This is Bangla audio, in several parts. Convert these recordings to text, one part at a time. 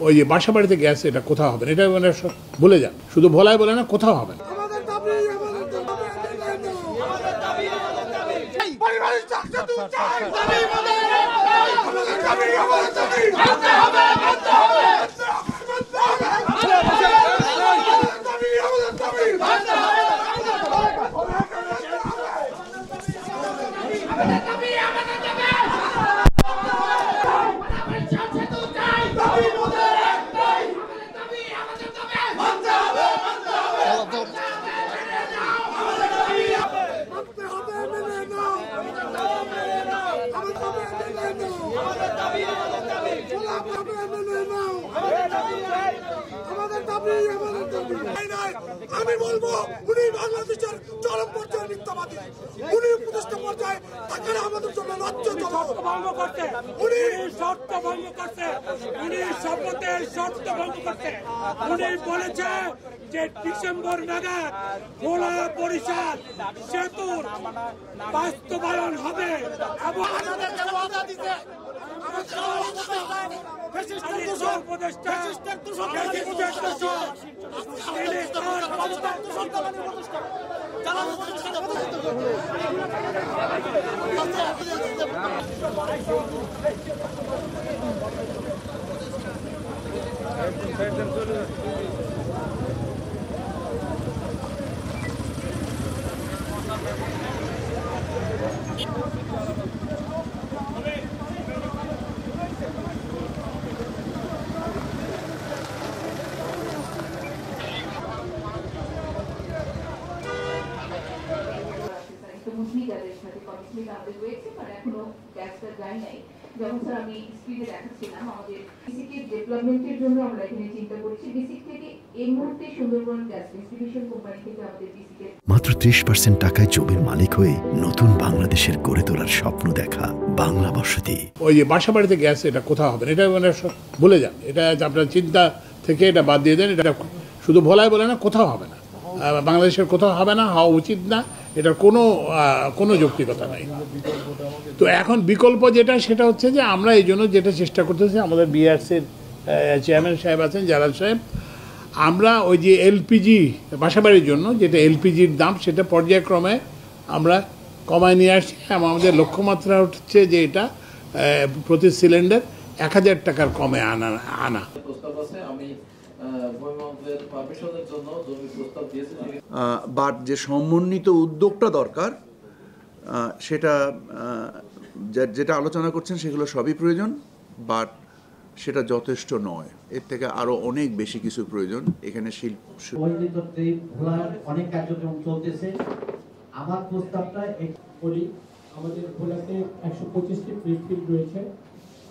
ওই যে বাসা বাড়িতে গ্যাস এটা কোথাও হবে না, এটা মানে ভুলে যান, শুধু ভোলায় বলে না, কোথাও হবে না। আমি বলবো উনি বাংলাদেশের চরম পর্যায়ে মিথ্যাবাদী, উনি উপদেষ্টা পর্যায়ে থাকেন আমাদের জন্য লজ্জাজনক। উনি শর্ত ভঙ্গ করছে, উনি শপথের শর্ত ভঙ্গ করছে। উনি বলেছে যে ডিসেম্বর নাগাদ ভোলা বরিশাল সেতুর বাস্তবায়ন হবে এবং যাদের সাথে কমিটমেন্ট আমাদের রয়েছে মানে এখনো গ্যাসটা যায় নাই। যেমন স্যার আমি স্ক্রিনে দেখাচ্ছিলাম আমাদের বিসিকে ডেভেলপমেন্টের জন্য আমরা এখানে চিন্তা করছি। বিসিক থেকে এই মুহূর্তে সুন্দরবন গ্যাস ডিস্ট্রিবিউশন কোম্পানি থেকে আমাদের বিসিকে মাত্র 30% টাকায় জমির মালিক হয়ে নতুন বাংলাদেশের গড়ে তোলার স্বপ্ন দেখা বাংলা বসতি। ওই যে বাসা বাড়িতে গ্যাস এটা কোথাও হবে না, এটা মানে ভুলে যান, এটা আপনার চিন্তা থেকে এটা বাদ দিয়ে দেন। এটা শুধু ভোলায় বলে না, কোথাও হবে না, বাংলাদেশের কোথাও হবে না, হওয়া উচিত না, এটার কোনো যৌক্তিকতা নাই। তো এখন বিকল্প যেটা সেটা হচ্ছে যে আমরা এই জন্য যেটা চেষ্টা করতেছি, আমাদের বিআরসির চেয়ারম্যান সাহেব আছেন, জালাল সাহেব, আমরা ওই যে এলপিজি বাসাবাড়ির জন্য যেটা এলপিজির দাম সেটা পর্যায়ক্রমে আমরা কমায় নিয়ে আসছি এবং আমাদের লক্ষ্যমাত্রা হচ্ছে যে এটা প্রতি সিলিন্ডার 1000 টাকার কমে আনা। বাট যে সমন্বিত উদ্যোগটা দরকার সেটা যেটা আলোচনা করছেন সেগুলো সবই প্রয়োজন, বাট সেটা যথেষ্ট নয়, এর থেকে আরো অনেক বেশি কিছু প্রয়োজন। এখানে অনেক কার্যক্রম চলতেছে। আমার প্রস্তাবটা বলি, আমাদের ভোলাতে 125টি প্রিফিল্ড রয়েছে।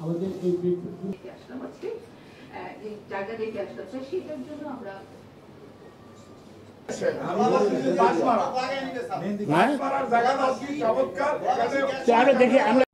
আমাদের এই প্রিফিল্ড জায়গা দেখে আসলাম স্যার, সেটার জন্য আমরা দেখি আমরা